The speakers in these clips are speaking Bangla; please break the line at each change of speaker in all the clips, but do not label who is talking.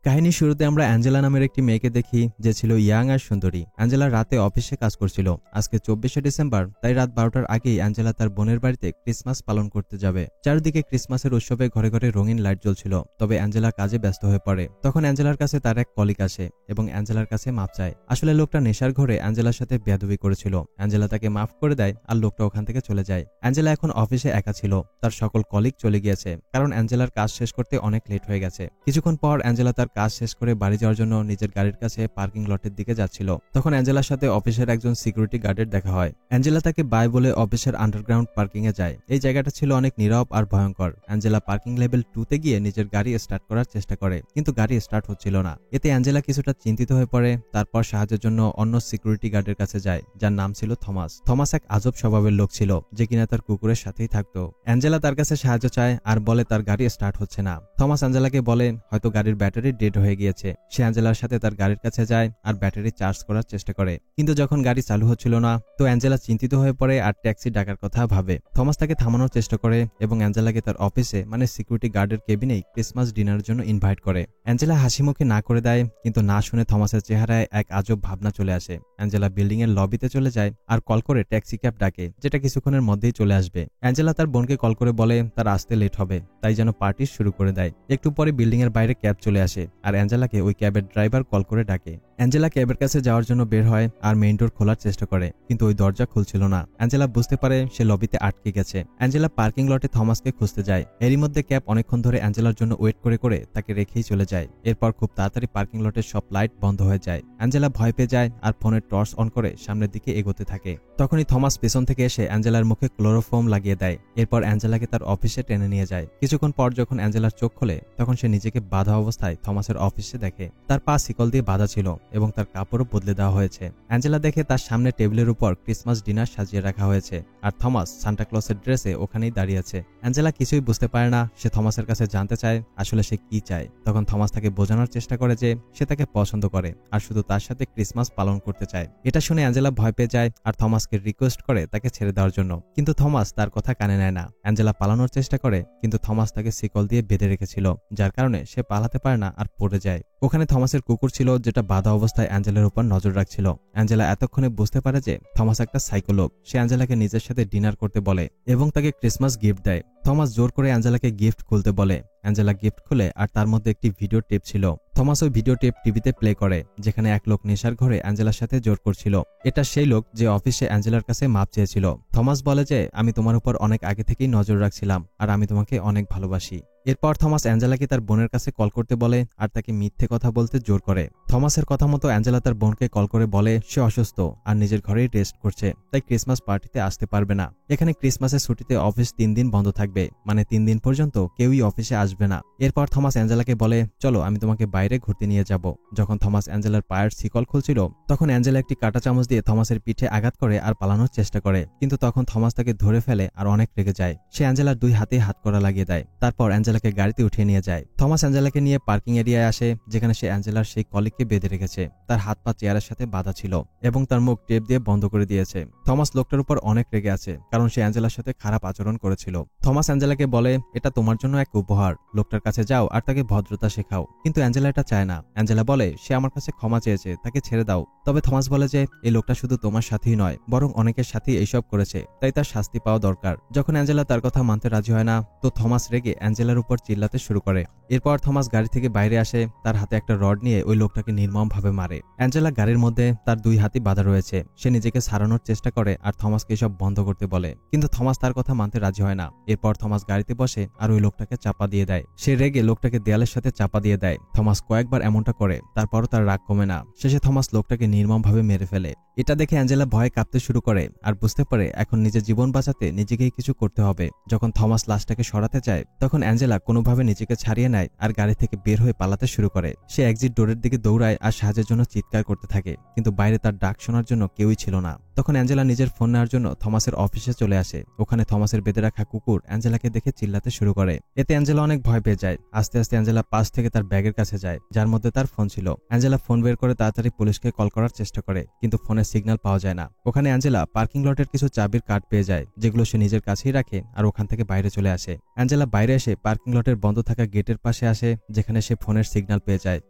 কাহিনীর শুরুতে আমরা অ্যাঞ্জেলা নামের একটি মেয়েকে দেখি যে ছিল ইয়াং আর সুন্দরী। অ্যাঞ্জেলা রাতে অফিসে কাজ করছিল। আজকে 24শে ডিসেম্বর, তাই রাত 12টার আগেই অ্যাঞ্জেলা তার বোনের বাড়িতে ক্রিসমাস পালন করতে যাবে। চারদিকে ক্রিসমাসের উৎসবে ঘরে ঘরে রঙিন লাইট জ্বলছিল। তবে অ্যাঞ্জেলা কাজে ব্যস্ত হয়ে পড়ে। তখন অ্যাঞ্জেলার কাছে তার এক কলিগ আসে এবং অ্যাঞ্জেলার কাছে মাপ চায়। আসলে লোকটা নেশার ঘরে অ্যাঞ্জেলার সাথে বেয়াদবি করেছিল। অ্যাঞ্জেলা তাকে মাফ করে দেয় আর লোকটা ওখান থেকে চলে যায়। অ্যাঞ্জেলা এখন অফিসে একা ছিল। তার সকল কলিগ চলে গিয়েছে, কারণ অ্যাঞ্জেলার কাজ শেষ করতে অনেক লেট হয়ে গেছে। কিছুক্ষণ পর অ্যাঞ্জেলা তার কাজ শেষ করে বাড়ি যাওয়ার জন্য নিজের গাড়ির কাছে পার্কিং লটের দিকে যাচ্ছিল। তখন অ্যাঞ্জেলার সাথে অফিসের একজন সিকিউরিটি গার্ডের দেখা হয়। অ্যাঞ্জেলা তাকে বাই বলে অফিসের আন্ডারগ্রাউন্ড পার্কিং এ যায়। এই জায়গাটা ছিল অনেক নীরব আর ভয়ঙ্কর। অ্যাঞ্জেলা পার্কিং লেভেল 2-তে গিয়ে নিজের গাড়ি স্টার্ট করার চেষ্টা করে, কিন্তু গাড়ি স্টার্ট হচ্ছিল না। এতে অ্যাঞ্জেলা কিছুটা চিন্তিত হয়ে পড়ে। তারপর সাহায্যের জন্য অন্য সিকিউরিটি গার্ডের কাছে যায়, যার নাম ছিল থমাস। থমাস এক আজব স্বভাবের লোক ছিল, যে কিনা তার কুকুরের সাথেই থাকতো। অ্যাঞ্জেলা তার কাছে সাহায্য চায় আর বলে তার গাড়ি স্টার্ট হচ্ছে না। থমাস অ্যাঞ্জেলাকে বলে হয়তো গাড়ির ব্যাটারি ডেড হয়ে গিয়েছে। সে অ্যাঞ্জেলার সাথে তার গাড়ির কাছে যায় আর ব্যাটারি চার্জ করার চেষ্টা করে, কিন্তু যখন গাড়ি চালু হচ্ছিল না, তো অ্যাঞ্জেলা চিন্তিত হয়ে পড়ে আর ট্যাক্সি ডাকার কথা ভাবে। থমাস তাকে থামানোর চেষ্টা করে এবং অ্যাঞ্জেলাকে তার অফিসে মানে সিকিউরিটি গার্ডের কেবিনেই ক্রিসমাস ডিনারের জন্য ইনভাইট করে। অ্যাঞ্জেলা হাসি মুখে না করে দেয়, কিন্তু না শুনে থমাসের চেহারায় এক আজব ভাবনা চলে আসে। অ্যাঞ্জেলা বিল্ডিং এর লবিতে চলে যায় আর কল করে ট্যাক্সি ক্যাব ডাকে, যেটা কিছুক্ষণের মধ্যেই চলে আসবে। অ্যাঞ্জেলা তার বোনকে কল করে বলে তার আসতে লেট হবে, তাই যেন পার্টি শুরু করে দেয়। একটু পরে বিল্ডিং এর বাইরে ক্যাব চলে আসে আর অ্যাঞ্জেলাকে ওই ক্যাবের ড্রাইভার কল করে ডাকে। অ্যাঞ্জেলা ক্যাবের কাছে যাওয়ার জন্য বের হয় আর মেইন ডোর খোলার চেষ্টা করে, কিন্তু ওই দরজা খুলছিল না। অ্যাঞ্জেলা বুঝতে পারে সে লবিতে আটকে গেছে। অ্যাঞ্জেলা পার্কিং লটে থমাসকে খুঁজতে যায়। এরই মধ্যে ক্যাব অনেকক্ষণ ধরে অ্যাঞ্জেলার জন্য ওয়েট করে করে তাকে রেখেই চলে যায়। এরপর খুব তাড়াতাড়ি পার্কিং লটের সব লাইট বন্ধ হয়ে যায়। অ্যাঞ্জেলা ভয় পেয়ে যায় আর ফোনের টর্চ অন করে সামনের দিকে এগোতে থাকে। তখনই থমাস পেছন থেকে এসে অ্যাঞ্জেলার মুখে ক্লোরোফোম লাগিয়ে দেয়। এরপর অ্যাঞ্জেলাকে তার অফিসে টেনে নিয়ে যায়। কিছুক্ষণ পর যখন অ্যাঞ্জেলার চোখ খোলে, তখন সে নিজেকে বাঁধা অবস্থায় থমাসের অফিসে দেখে। তার পা শিকল দিয়ে বাঁধা ছিল এবং তার কাপড়ও বদলে দেওয়া হয়েছে। অ্যাঞ্জেলা দেখে তার সামনে টেবিলের উপর ক্রিসমাস ডিনার সাজিয়ে রাখা হয়েছে আর থমাস সান্টা ক্লসের ড্রেসে ওখানেই দাঁড়িয়ে আছে। অ্যাঞ্জেলা কিছুই বুঝতে পারে না। সে থমাসের কাছে জানতে চায় আসলে সে কি চায়। তখন থমাস তাকে বোঝানোর চেষ্টা করে যে সে তাকে পছন্দ করে আর শুধু তার সাথে ক্রিসমাস পালন করতে চায়। এটা শুনে অ্যাঞ্জেলা ভয় পেয়ে যায় আর থমাসকে রিকোয়েস্ট করে তাকে ছেড়ে দেওয়ার জন্য, কিন্তু থমাস তার কথা কানে নেয় না। অ্যাঞ্জেলা পালানোর চেষ্টা করে, কিন্তু থমাস তাকে শিকল দিয়ে বেঁধে রেখেছিল, যার কারণে সে পালাতে পারে না আর পড়ে যায়। ওখানে থমাসের কুকুর ছিল, যেটা বাঁধা অবস্থায় অ্যাঞ্জেলার উপর নজর রাখছিল। অ্যাঞ্জেলা এতক্ষণে বুঝতে পারে যে থমাস একটা সাইকোলগ। সে অ্যাঞ্জেলাকে নিজের সাথে ডিনার করতে বলে এবং তাকে ক্রিসমাস গিফট দেয়। থমাস জোর করে অ্যাঞ্জেলাকে গিফট খুলতে বলে। অ্যাঞ্জেলা গিফট খুলে আর তার মধ্যে একটি ভিডিও টেপ ছিল। থমাস ওই ভিডিও টেপ টিভিতে প্লে করে, যেখানে এক লোক নেশার ঘরে অ্যাঞ্জেলার সাথে জোর করছিল। এটা সেই লোক যে অফিসে অ্যাঞ্জেলার কাছে মাপ চেয়েছিল। থমাস বলে যে আমি তোমার উপর অনেক আগে থেকেই নজর রাখছিলাম আর আমি তোমাকে অনেক ভালোবাসি। এরপর থমাস অ্যাঞ্জেলাকে তার বোনের কাছে কল করতে বলে আর তাকে মিথ্যে কথা বলতে জোর করে। থমাসের কথা মতো অ্যাঞ্জেলা তার বোনকে কল করে বলে সে অসুস্থ আর নিজের ঘরেই রেস্ট করছে, তাই ক্রিসমাস পার্টিতে আসতে পারবে না। এখানে ক্রিসমাসের ছুটিতে অফিস 3 দিন বন্ধ থাকবে, মানে 3 দিন পর্যন্ত কেউই অফিসে আসবে না। এরপর থমাস অ্যাঞ্জেলাকে বলে চলো আমি তোমাকে বাইরে ঘুরতে নিয়ে যাব। যখন থমাস অ্যাঞ্জেলার পায়ের শিকল খুলছিল, তখন অ্যাঞ্জেলা একটি কাঁটা চামচ দিয়ে থমাসের পিঠে আঘাত করে আর পালানোর চেষ্টা করে, কিন্তু তখন থমাস তাকে ধরে ফেলে আর অনেক রেগে যায়। সে অ্যাঞ্জেলার 2 হাতে হাত করা লাগিয়ে দেয়। তারপর অ্যাঞ্জেলাকে গাড়িতে উঠিয়ে নিয়ে যায়। থমাস অ্যাঞ্জেলাকে নিয়ে পার্কিং এরিয়ায় আসে, যেখানে সে অ্যাঞ্জেলার সেই কলিগকে বেঁধে রেখেছে। তার হাত পা চেয়ারের সাথে বাঁধা ছিল এবং তার মুখ টেপ দিয়ে বন্ধ করে দিয়েছে। থমাস লোকটার উপর অনেক রেগে আছে, কারণ সে অ্যাঞ্জেলার সাথে খারাপ আচরণ করেছিল। থমাস অ্যাঞ্জেলাকে বলে এটা তোমার জন্য এক উপহার, লোকটার কাছে যাও আর তাকে ভদ্রতা শেখাও। কিন্তু অ্যাঞ্জেলা এটা চায় না। অ্যাঞ্জেলা বলে সে আমার কাছে ক্ষমা চেয়েছে, তাকে ছেড়ে দাও। তবে থমাস বলে যে এই লোকটা শুধু তোমার সাথেই নয়, বরং অনেকের সাথেই এইসব করেছে, তাই তার শাস্তি পাওয়া দরকার। যখন অ্যাঞ্জেলা তার কথা মানতে রাজি হয় না, তো থমাস রেগে অ্যাঞ্জেলার উপর চিল্লাতে শুরু করে। এরপর থমাস গাড়ি থেকে বাইরে আসে, তার হাতে একটা রড নিয়ে ওই লোকটাকে নির্মমভাবে মারে। অ্যাঞ্জেলা গাড়ির মধ্যে তার 2 হাতই বাঁধা রয়েছে। সে নিজেকে ছাড়ানোর চেষ্টা করে আর থমাসকে এসব বন্ধ করতে বলে, কিন্তু থমাস তার কথা মানতে রাজি হয় না। এরপর থমাস গাড়িতে বসে আর ওই লোকটাকে চাপা দিয়ে দেয়। সে রেগে লোকটাকে দেয়ালের সাথে চাপা দিয়ে দেয়। থমাস কয়েকবার এমনটা করে, তারপরও তার রাগ কমে না। শেষে থমাস লোকটাকে নির্মমভাবে মেরে ফেলে। এটা দেখে অ্যাঞ্জেলা ভয়ে কাঁপতে শুরু করে আর বুঝতে পারে এখন নিজের জীবন বাঁচাতে নিজেকেই কিছু করতে হবে। যখন থমাস লাশটাকে সরাতে চায়, তখন অ্যাঞ্জেলা কোনোভাবে নিজেকে ছাড়িয়ে নেয় আর গাড়ি থেকে বের হয়ে পালাতে শুরু করে। সে এক্সিট ডোরের দিকে দৌড়ায় আর সাহায্যের জন্য চিৎকার করতে থাকে, কিন্তু বাইরে তার ডাক শোনার জন্য কেউই ছিল না। তখন অ্যাঞ্জেলা নিজের ফোন নেওয়ার জন্য থমাসের অফিসে চলে আসে। ওখানে থমাসের বেঁধে রাখা কুকুর অ্যাঞ্জেলাকে দেখে চিল্লাতে শুরু করে। এতে অ্যাঞ্জেলা অনেক ভয় পেয়ে যায়। আস্তে আস্তে অ্যাঞ্জেলা পাশ থেকে তার ব্যাগের কাছে যায়, যার মধ্যে তার ফোন ছিল। অ্যাঞ্জেলা ফোন বের করে তাড়াতাড়ি পুলিশকে কল করার চেষ্টা করে, কিন্তু ফোনের সিগন্যাল পাওয়া যায় না। ওখানে অ্যাঞ্জেলা পার্কিং লটের কিছু চাবির কার্ড পেয়ে যায়, যেগুলো সে নিজের কাছেই রাখে আর ওখান থেকে বাইরে চলে আসে। অ্যাঞ্জেলা বাইরে এসে পার্কিং লটের বন্ধ থাকা গেটের পাশে আসে যেখানে সে ফোনের সিগন্যাল পেয়ে যায়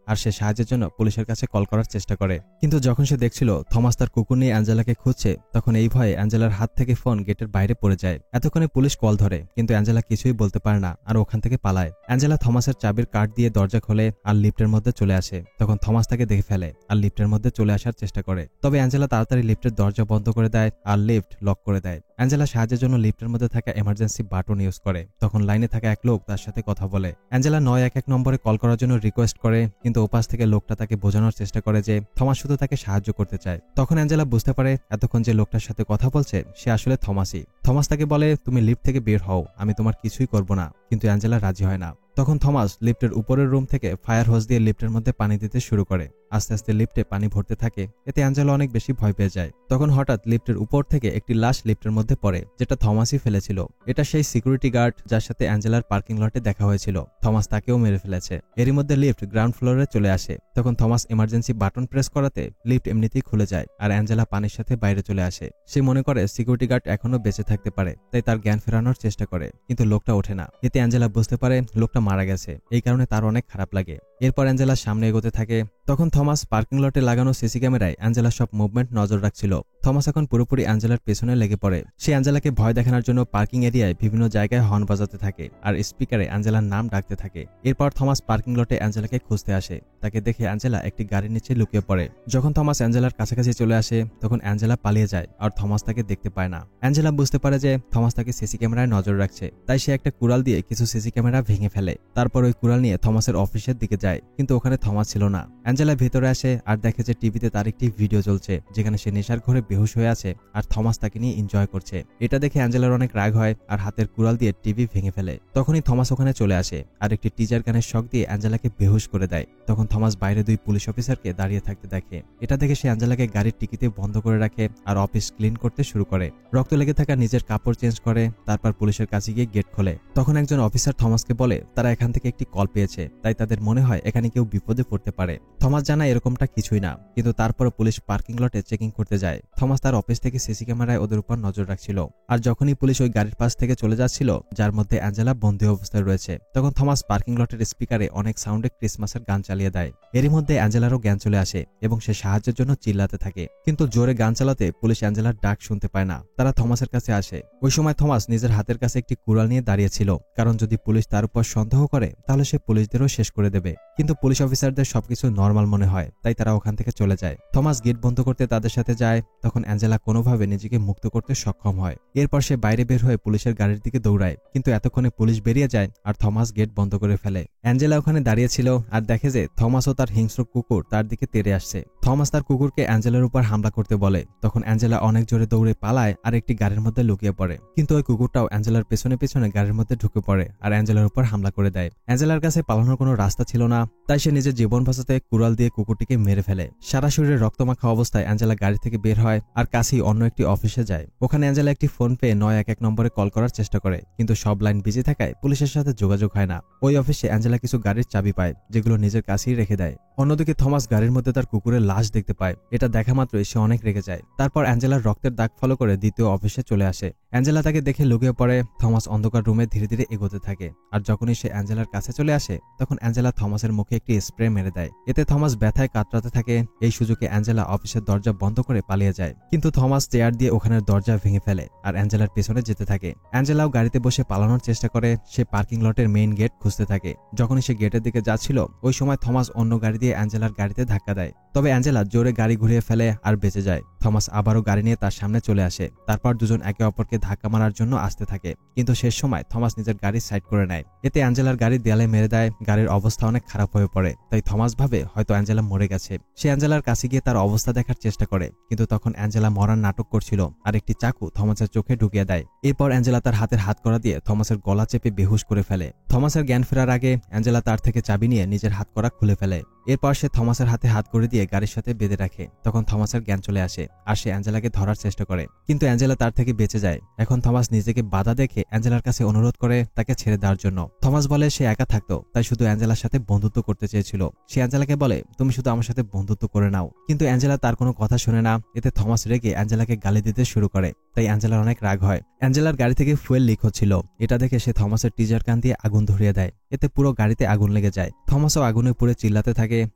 আর সে সাহায্যের জন্য পুলিশের কাছে কল করার চেষ্টা করে। কিন্তু যখন সে দেখছিল থমাস তার কুকুর নিয়ে অ্যাঞ্জেলাকে খুঁজছে, তখন এই ভয়ে অ্যাঞ্জেলার হাত থেকে ফোন গেটের বাইরে পড়ে যায়। এতক্ষণে পুলিশ কল ধরে, কিন্তু অ্যাঞ্জেলা কিছুই বলতে পারে না আর ওখান থেকে পালায়। অ্যাঞ্জেলা থমাসের চাবির কার্ড দিয়ে দরজা খোলে আর লিফটের মধ্যে চলে আসে। তখন থমাস তাকে দেখে ফেলে আর লিফটের মধ্যে চলে আসার চেষ্টা করে। তবে অ্যাঞ্জেলা তাড়াতাড়ি লিফটের দরজা বন্ধ করে দেয় আর লিফট লক করে দেয়। অ্যাঞ্জেলা সাহায্যের জন্য লিফটের মধ্যে থাকা এমার্জেন্সি বাটন ইউজ করে। তখন লাইনে থাকা এক লোক তার সাথে কথা বলে। অ্যাঞ্জেলা 911 নম্বরে কল করার জন্য রিকোয়েস্ট করে, কিন্তু ওপাশ থেকে লোকটা তাকে বোঝানোর চেষ্টা করে যে থমাস শুধু তাকে সাহায্য করতে চায়। তখন অ্যাঞ্জেলা বুঝতে পারে এতক্ষণ যে লোকটার সাথে কথা বলছে সে আসলে থমাসই। থমাস তাকে বলে, তুমি লিফট থেকে বের হও, আমি তোমার কিছুই করব না। কিন্তু অ্যাঞ্জেলা রাজি হয় না। তখন থমাস লিফটের উপরের রুম থেকে ফায়ার হোজ দিয়ে লিফটের মধ্যে পানি দিতে শুরু করে। আস্তে আস্তে লিফটে পানি ভরতে থাকে। এতে অ্যাঞ্জেলা অনেক বেশি ভয় পেয়ে যায়। তখন হঠাৎ লিফটের উপর থেকে একটি লাশ লিফটের মধ্যে পড়ে, যেটা থমাসই ফেলেছিল। এটা সেই সিকিউরিটি গার্ড যার সাথে অ্যাঞ্জেলার পার্কিং লটে দেখা হয়েছিল। থমাস তাকেও মেরে ফেলেছে। এরই মধ্যে লিফট গ্রাউন্ড ফ্লোরে চলে আসে। তখন থমাস এমার্জেন্সি বাটন প্রেস করাতে লিফট এমনিতেই খুলে যায় আর অ্যাঞ্জেলা পানির সাথে বাইরে চলে আসে। সে মনে করে সিকিউরিটি গার্ড এখনো বেঁচে থাকতে পারে, তাই তার জ্ঞান ফেরানোর চেষ্টা করে, কিন্তু লোকটা ওঠে না। এতে অ্যাঞ্জেলা বুঝতে পারে লোকটা মারা গেছে। এই কারণে তার অনেক খারাপ লাগে। এরপর অ্যাঞ্জেলা সামনে এগোতে থাকে। তখন থমাস পার্কিং লটে লাগানো সিসি ক্যামেরায় অ্যাঞ্জেলার সব মুভমেন্ট নজর রাখছিল। থমাস এখন পুরোপুরি অ্যাঞ্জেলার পেছনে লেগে পড়ে। সে অ্যাঞ্জেলাকে ভয় দেখানোর জন্য পার্কিং এরিয়ায় বিভিন্ন জায়গায় হর্ন বাজাতে থাকে আর স্পিকারে অ্যাঞ্জেলার নাম ডাকতে থাকে। এরপর থমাস পার্কিং লটে অ্যাঞ্জেলাকে খুঁজতে আসে। তাকে দেখে অ্যাঞ্জেলা একটি গাড়ির নিচে লুকিয়ে পড়ে। যখন থমাস অ্যাঞ্জেলার কাছাকাছি চলে আসে তখন অ্যাঞ্জেলা পালিয়ে যায় আর থমাস তাকে দেখতে পায় না। অ্যাঞ্জেলা বুঝতে পারে যে থমাস তাকে সিসি ক্যামেরায় নজর রাখছে, তাই সে একটা কুড়াল দিয়ে কিছু সিসি ক্যামেরা ভেঙে ফেলে। তারপর ওই কুড়াল নিয়ে থমাসের অফিসের দিকে যায়, কিন্তু ওখানে থমাস ছিল না। অ্যাঞ্জেলা ভেতরে আসে আর দেখে যে টিভিতে তার একটি ভিডিও চলছে যেখানে সে নেশার ঘরে বেহুশ হয়ে আছে আর থমাস তাকে নিয়ে এনজয় করছে। এটা দেখে অ্যাঞ্জেলার অনেক রাগ হয় আর হাতের কুড়াল দিয়ে টিভি ভেঙে ফেলে। তখনই থমাস ওখানে চলে আসে আর একটি টিজার গানের শক দিয়ে অ্যাঞ্জেলাকে বেহুশ করে দেয়। তখন থমাস বাইরে দুই পুলিশ অফিসারকে দাঁড়িয়ে থাকতে দেখে। এটা দেখে সে অ্যাঞ্জেলাকে গাড়ির টিকিতে বন্ধ করে রাখে আর অফিস ক্লিন করতে শুরু করে। রক্ত লেগে থাকা নিজের কাপড় চেঞ্জ করে, তারপর পুলিশের কাছে গিয়ে গেট খোলে। তখন একজন অফিসার থমাসকে বলে তারা এখান থেকে একটি কল পেয়েছে, তাই তাদের মনে হয় এখানে কেউ বিপদে পড়তে পারে। থমাস জানায় এরকমটা কিছুই না, কিন্তু তারপর পুলিশ পার্কিং লটে চেকিং করতে যায়। থমাস তার অফিস থেকে সিসি ক্যামেরায় ওদের উপর নজর রাখছিল। আর যখনই পুলিশ ওই গাড়ির পাশ থেকে চলে যাচ্ছিল যার মধ্যে অ্যাঞ্জেলা বন্দী অবস্থায় রয়েছে, তখন থমাস পার্কিং লটের স্পিকারে অনেক সাউন্ডে ক্রিসমাসের গান চালিয়ে দেয়। এরই মধ্যে অ্যাঞ্জেলারও জ্ঞান চলে আসে এবং সে সাহায্যের জন্য চিল্লাতে থাকে, কিন্তু জোরে গান চালাতে পুলিশ অ্যাঞ্জেলার ডাক শুনতে পায় না। তারা থমাসের কাছে আসে। ওই সময় থমাস নিজের হাতের কাছে একটি কুড়াল নিয়ে দাঁড়িয়েছিল, কারণ যদি পুলিশ তার উপর সন্দেহ করে তাহলে সে পুলিশদেরও শেষ করে দেবে। কিন্তু পুলিশ অফিসারদের সবকিছু নর্মাল মনে হয়, তাই তারা ওখান থেকে চলে যায়। থমাস গেট বন্ধ করতে তাদের সাথে যায়। তখন অ্যাঞ্জেলা কোনোভাবে নিজেকে মুক্ত করতে সক্ষম হয়। এরপর সে বাইরে বের হয়ে পুলিশের গাড়ির দিকে দৌড়ায়, কিন্তু এতক্ষণে পুলিশ বেরিয়ে যায় আর থমাস গেট বন্ধ করে ফেলে। অ্যাঞ্জেলা ওখানে দাঁড়িয়েছিল আর দেখে যে থমাস ও তার হিংস্র কুকুর তার দিকে তেড়ে আসছে। থমাস তার কুকুরকে অ্যাঞ্জেলার উপর হামলা করতে বলে। তখন অ্যাঞ্জেলা অনেক জোরে দৌড়ে পালায় আর একটি গাড়ির মধ্যে লুকিয়ে পড়ে, কিন্তু ওই কুকুরটাও অ্যাঞ্জেলার পেছনে পেছনে গাড়ির মধ্যে ঢুকে পড়ে আর অ্যাঞ্জেলার উপর হামলা করে দেয়। অ্যাঞ্জেলার কাছে পালানোর কোনো রাস্তা ছিল না, তাই সে নিজের জীবন বাঁচাতে কুড়াল দিয়ে কুকুরটিকে মেরে ফেলে। সারা শরীরে রক্তমাখা অবস্থায় অ্যাঞ্জেলা গাড়ি থেকে বের হয় আর কাছেই অন্য একটি অফিসে যায়। ওখানে অ্যাঞ্জেলা একটি ফোন পেয়ে 911 নম্বরে কল করার চেষ্টা করে, কিন্তু সব লাইন বিজি থাকায় পুলিশের সাথে যোগাযোগ হয় না। ওই অফিসে অ্যাঞ্জেলা কিছু গাড়ির চাবি পায়, যেগুলো নিজের কাছেই রেখে দেয়। অন্যদিকে থমাস গাড়ির মধ্যে তার কুকুরের লাশ দেখতে পায়। এটা দেখা মাত্রই সে অনেক রেগে যায়। তারপর অ্যাঞ্জেলার রক্তের দাগ ফলো করে দ্বিতীয় অফিসে চলে আসে। অ্যাঞ্জেলা তাকে দেখে লুকিয়ে পড়ে। থমাস অন্ধকার রুমে ধীরে ধীরে এগোতে থাকে, আর যখনই সে অ্যাঞ্জেলার কাছে চলে আসে তখন অ্যাঞ্জেলা থমাসের মুখে একটি স্প্রে মেরে দেয়। এতে থমাস ব্যথায় কাতরাতে থাকে। এই সুযোগে অ্যাঞ্জেলা অফিসের দরজা বন্ধ করে পালিয়ে যায়, কিন্তু থমাস চেয়ার দিয়ে ওখানের দরজা ভেঙে ফেলে আর অ্যাঞ্জেলার পেছনে যেতে থাকে। অ্যাঞ্জেলাও গাড়িতে বসে পালানোর চেষ্টা করে। সে পার্কিং লটের মেইন গেট খুঁজতে থাকে। যখনই সে গেটের দিকে যাচ্ছিল ওই সময় থমাস অন্য গাড়ি দিয়ে অ্যাঞ্জেলার গাড়িতে ধাক্কা দেয়। তবে অ্যাঞ্জেলা জোরে গাড়ি ঘুরিয়ে ফেলে আর বেঁচে যায়। থমাস আবারও গাড়ি নিয়ে তার সামনে চলে আসে। তারপর দুজন একে অপরকে ধাক্কা মারার জন্য আসতে থাকে, কিন্তু শেষ সময় থমাস নিজের গাড়ি সাইড করে নেয়। এতে অ্যাঞ্জেলার গাড়ি দেয়ালে মেরে দেয়। গাড়ির অবস্থা অনেক খারাপ হয়ে পড়ে, তাই থমাস ভাবে হয়তো অ্যাঞ্জেলা মরে গেছে। সে অ্যাঞ্জেলার কাছে গিয়ে তার অবস্থা দেখার চেষ্টা করে, কিন্তু তখন অ্যাঞ্জেলা মরার নাটক করছিল আর একটি চাকু থমাসের চোখে ঢুকিয়ে দেয়। এরপর অ্যাঞ্জেলা তার হাতের হাতকড়া দিয়ে থমাসের গলা চেপে বেহুশ করে ফেলে। থমাসের জ্ঞান ফেরার আগে অ্যাঞ্জেলা তার থেকে চাবি নিয়ে নিজের হাতকড়া খুলে ফেলে। এরপর সে থমাসের হাতে হাত করে দিয়ে গাড়ির সাথে বেঁধে রাখে। তখন থমাসের জ্ঞান চলে আসে আর সে অ্যাঞ্জেলাকে ধরার চেষ্টা করে, কিন্তু অ্যাঞ্জেলা তার থেকে বেঁচে যায়। এখন থমাস নিজেকে বাধা দেখে অ্যাঞ্জেলার কাছে অনুরোধ করে তাকে ছেড়ে দেওয়ার জন্য। থমাস বলে সে একা থাকতো, তাই শুধু অ্যাঞ্জেলার সাথে বন্ধুত্ব করতে চেয়েছিল। সে অ্যাঞ্জেলাকে বলে তুমি শুধু আমার সাথে বন্ধুত্ব করে নাও, কিন্তু অ্যাঞ্জেলা তার কোনো কথা শুনে না। এতে থমাস রেগে অ্যাঞ্জেলাকে গালি দিতে শুরু করে। তাই অ্যাঞ্জেলার অনেক রাগ হয়। অ্যাঞ্জেলার গাড়ি থেকে ফুয়েল লিক হচ্ছিল। এটা দেখে সে থমাসের টিজার কান দিয়ে আগুন ধরিয়ে দেয়। এতে পুরো গাড়িতে আগুন লেগে যায়। থমাসও আগুনে পুড়ে চিল্লাতে থাকে।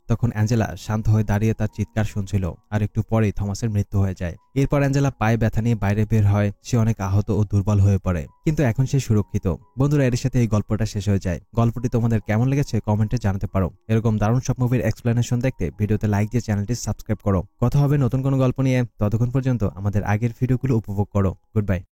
তখন অ্যাঞ্জেলা শান্ত হয়ে দাঁড়িয়ে তার চিৎকার শুনছিল। আর একটু পরেই থমাসের মৃত্যু হয়ে যায়। এরপর অ্যাঞ্জেলা পায়ে ব্যথা নিয়ে বাইরে বের হয়। সে অনেক আহত ও দুর্বল হয়ে পড়ে, কিন্তু এখন সে সুরক্ষিত। বন্ধুরা, এর সাথে এই গল্পটা শেষ হয়ে যায়। গল্পটি তোমাদের কেমন লেগেছে কমেন্টে জানাতে পারো। এরকম দারুণ সব মুভির এক্সপ্লেনেশন দেখতে ভিডিওতে লাইক দিয়ে চ্যানেলটি সাবস্ক্রাইব করো। কথা হবে নতুন কোনো গল্প নিয়ে। ততক্ষণ পর্যন্ত আমাদের আগের ভিডিওগুলো উপভোগ করো। Good bye.